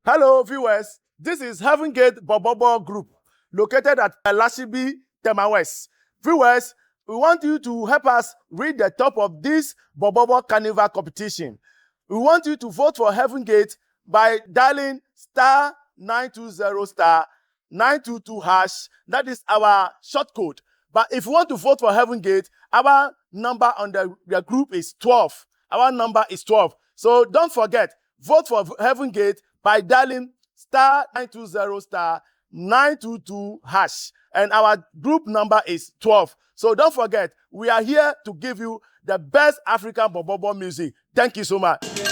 Hello, viewers. This is Heaven Gate Borborbor Group, located at Lashibi, Tema West. Viewers, we want you to help us reach the top of this Borborbor Carnival competition. We want you to vote for Heaven Gate by dialing star 920 star 922 hash. That is our short code. But if you want to vote for Heaven Gate, our number on the group is 12. Our number is 12. So don't forget, vote for Heaven Gate by dialing star 920 star 922 hash. And our group number is 12. So don't forget, we are here to give you the best African Borborbor music. Thank you so much.